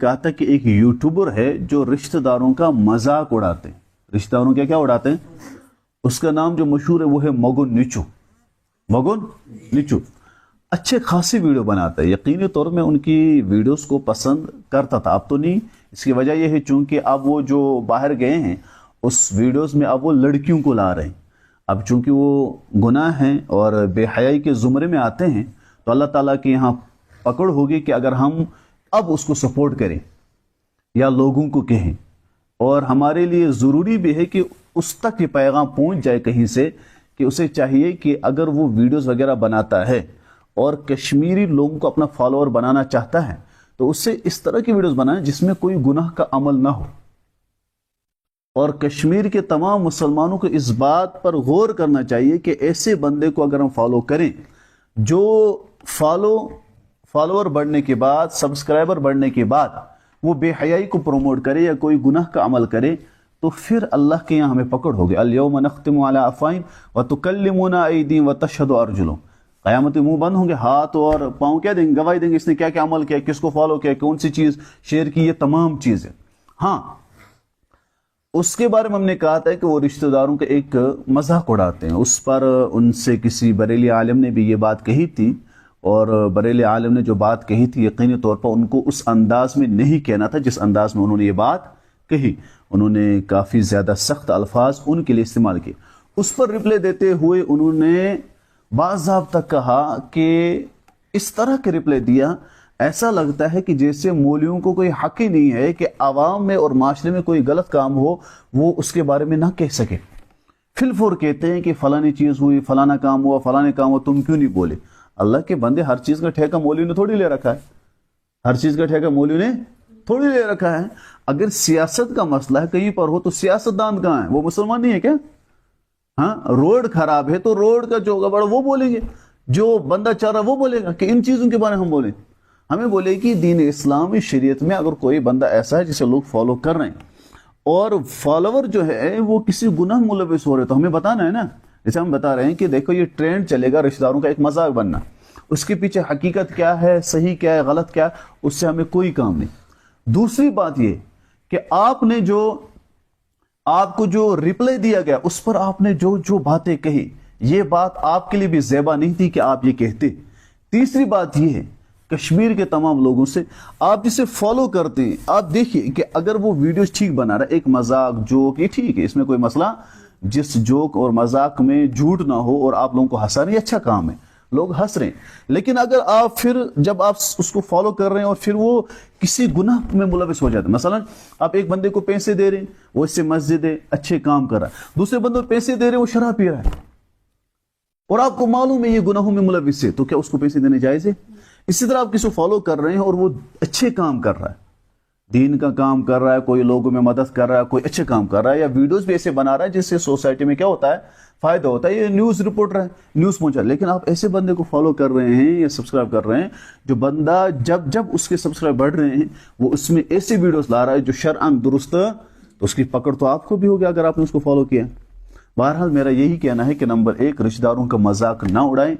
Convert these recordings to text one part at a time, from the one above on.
कहा था कि एक यूट्यूबर है जो रिश्तेदारों का मजाक उड़ाते हैं। रिश्तेदारों क्या क्या उड़ाते हैं? उसका नाम जो मशहूर है वो है मगुन निचू। मगुन निचू अच्छे खासी वीडियो बनाता है। यकीनी तौर में उनकी वीडियोस को पसंद करता था, अब तो नहीं। इसकी वजह यह है चूंकि अब वो जो बाहर गए हैं उस वीडियोस में अब वो लड़कियों को ला रहे हैं। अब चूंकि वो गुनाह हैं और बेहयाई के जुमरे में आते हैं तो अल्लाह ताला की यहाँ पकड़ होगी कि अगर हम अब उसको सपोर्ट करें या लोगों को कहें, और हमारे लिए ज़रूरी भी है कि उस तक ये पैगाम पहुंच जाए कहीं से कि उसे चाहिए कि अगर वो वीडियोस वगैरह बनाता है और कश्मीरी लोगों को अपना फॉलोअर बनाना चाहता है तो उससे इस तरह की वीडियोस बनाए जिसमें कोई गुनाह का अमल ना हो। और कश्मीर के तमाम मुसलमानों को इस बात पर गौर करना चाहिए कि ऐसे बंदे को अगर हम फॉलो करें जो फॉलोअर बढ़ने के बाद, सब्सक्राइबर बढ़ने के बाद वो बेहयाई को प्रमोट करे या कोई गुनाह का अमल करे तो फिर अल्लाह के यहाँ हमें पकड़ होगी। अल-यौम नख्तिमु अला अफ़वाहिहिम व तुकल्लिमुना अयदीहिम व तशहदु अर्जुलुहुम। क़यामत में मुंह बंद होंगे, हाथ और पाँव क्या देंगे? गवाही देंगे इसने क्या क्या अमल किया, किसको फॉलो किया, कौन सी चीज़ शेयर की, ये तमाम चीज़ें। हाँ, उसके बारे में हमने कहा था कि वो रिश्तेदारों का एक मजाक उड़ाते हैं। उस पर उनसे किसी बरेली आलिम ने भी ये बात कही थी, और बरेली आलिम ने जो बात कही थी यकीनी तौर पर उनको उस अंदाज में नहीं कहना था जिस अंदाज में उन्होंने ये बात कही। उन्होंने काफ़ी ज़्यादा सख्त अल्फाज उनके लिए इस्तेमाल किए। उस पर रिप्लाई देते हुए उन्होंने बाज़ाब्ता कहा कि इस तरह के रिप्लाई दिया, ऐसा लगता है कि जैसे मौलवियों को कोई हक ही नहीं है कि आवाम में और माशरे में कोई गलत काम हो वो उसके बारे में ना कह सके। फिलफोर कहते हैं कि फलानी चीज़ हुई, फलाना काम हुआ, फलाने काम हुआ, तुम क्यों नहीं बोले? अल्लाह के बंदे, हर चीज़ का ठेका मौलवी ने थोड़ी ले रखा है। हर चीज़ का ठेका मौलवी ने थोड़ी ले रखा है। अगर सियासत का मसला है कहीं पर हो तो सियासतदान कहाँ है? वो मुसलमान नहीं है क्या? हाँ, रोड खराब है तो रोड का जो गड़बड़ वो बोलेंगे, जो बंदा चाह रहा वो बोलेगा कि इन चीज़ों के बारे में हम बोलें। हमें बोले कि दीन इस्लामी शरीयत में अगर कोई बंदा ऐसा है जिसे लोग फॉलो कर रहे हैं और फॉलोवर जो है वो किसी गुनाह मुलविस हो रहे तो हमें बताना है ना। जैसे हम बता रहे हैं कि देखो ये ट्रेंड चलेगा रिश्तेदारों का एक मजाक बनना, उसके पीछे हकीकत क्या है, सही क्या है, गलत क्या है, उससे हमें कोई काम नहीं। दूसरी बात ये कि आपको जो रिप्लाई दिया गया उस पर आपने जो जो बातें कही ये बात आपके लिए भी ज़ेबा नहीं थी कि आप ये कहते। तीसरी बात ये है कश्मीर के तमाम लोगों से, आप जिसे फॉलो करते हैं आप देखिए कि अगर वो वीडियोस ठीक बना रहा है, एक मजाक जोक, ये ठीक है, इसमें कोई मसला, जिस जोक और मजाक में झूठ ना हो और आप लोगों को हंसा रहे, अच्छा काम है, लोग हंस रहे हैं। लेकिन अगर आप फिर जब आप उसको फॉलो कर रहे हैं और फिर वो किसी गुनाह में मुलविस हो जाते हैं, मसलन आप एक बंदे को पैसे दे रहे हैं, वो इससे मस्जिद है, अच्छे काम कर रहा है, दूसरे बंदे को पैसे दे रहे हैं, वो शराब पी रहा है और आपको मालूम है ये गुनाहों में मुलविस है, तो क्या उसको पैसे देने जायज़ है? इसी तरह आप किसी को फॉलो कर रहे हैं और वो अच्छे काम कर रहा है, दीन का काम कर रहा है, कोई लोगों में मदद कर रहा है, कोई अच्छे काम कर रहा है, या वीडियोस भी ऐसे बना रहा है जिससे सोसाइटी में क्या होता है, फायदा होता है, ये न्यूज़ रिपोर्टर है, न्यूज़ पहुंचा। लेकिन आप ऐसे बंदे को फॉलो कर रहे हैं या सब्सक्राइब कर रहे हैं जो बंदा जब उसके सब्सक्राइब बढ़ रहे हैं वो उसमें ऐसे वीडियोस ला रहा है जो शरअन दुरुस्त, तो उसकी पकड़ तो आपको भी होगी अगर आपने उसको फॉलो किया। बहरहाल मेरा यही कहना है कि नंबर 1, रिश्तेदारों का मजाक ना उड़ाएं,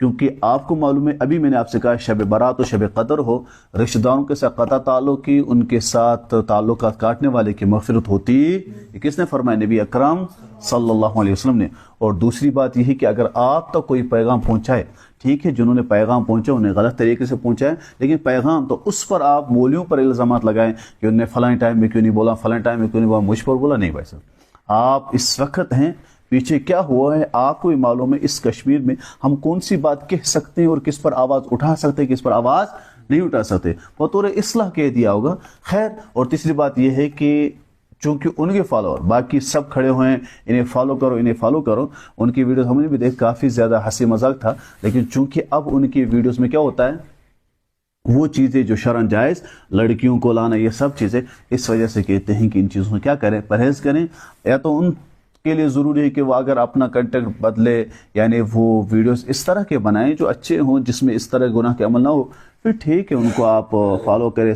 क्योंकि आपको मालूम है अभी मैंने आपसे कहा शब बारात और शब कदर हो, रिश्तेदारों के साथ कता ताल्लुक़ की, उनके साथ ताल्लुकात काटने वाले की मग़फ़िरत होती, ये किसने फरमाया? नबी अकरम सल्लल्लाहु अलैहि वसल्लम ने। और दूसरी बात यह है कि अगर आप तक कोई पैगाम पहुंचाए, ठीक है, जिन्होंने पैगाम पहुंचा उन्हें गलत तरीके से पहुंचाए, लेकिन पैगाम तो उस पर आप मौलवियों पर इल्ज़ामात लगाएं कि उन्होंने फलाने टाइम में क्यों नहीं बोला, फलाने टाइम में क्यों नहीं बोला, मुझ पर बोला। नहीं भाई साहब, आप इस वक्त हैं, पीछे क्या हुआ है आपको भी मालूम है। इस कश्मीर में हम कौन सी बात कह सकते हैं और किस पर आवाज़ उठा सकते हैं, किस पर आवाज़ नहीं उठा सकते, बतौर इस्लाह कह दिया होगा। खैर, और तीसरी बात यह है कि चूंकि उनके फॉलोअर बाकी सब खड़े हुए हैं, इन्हें फॉलो करो, इन्हें फॉलो करो, उनकी वीडियोस हमने भी देख, काफ़ी ज़्यादा हंसी मजाक था, लेकिन चूंकि अब उनकी वीडियोस में क्या होता है, वो चीज़ें जो शरअन जायज़, लड़कियों को लाना, ये सब चीज़ें, इस वजह से कहते हैं कि इन चीज़ों में क्या करें, परहेज़ करें। या तो उन के लिए ज़रूरी है कि वो अगर अपना कंटेंट बदले, यानी वो वीडियोस इस तरह के बनाएं जो अच्छे हों, जिसमें इस तरह गुनाह के अमल ना हो, फिर ठीक है, उनको आप फॉलो करें।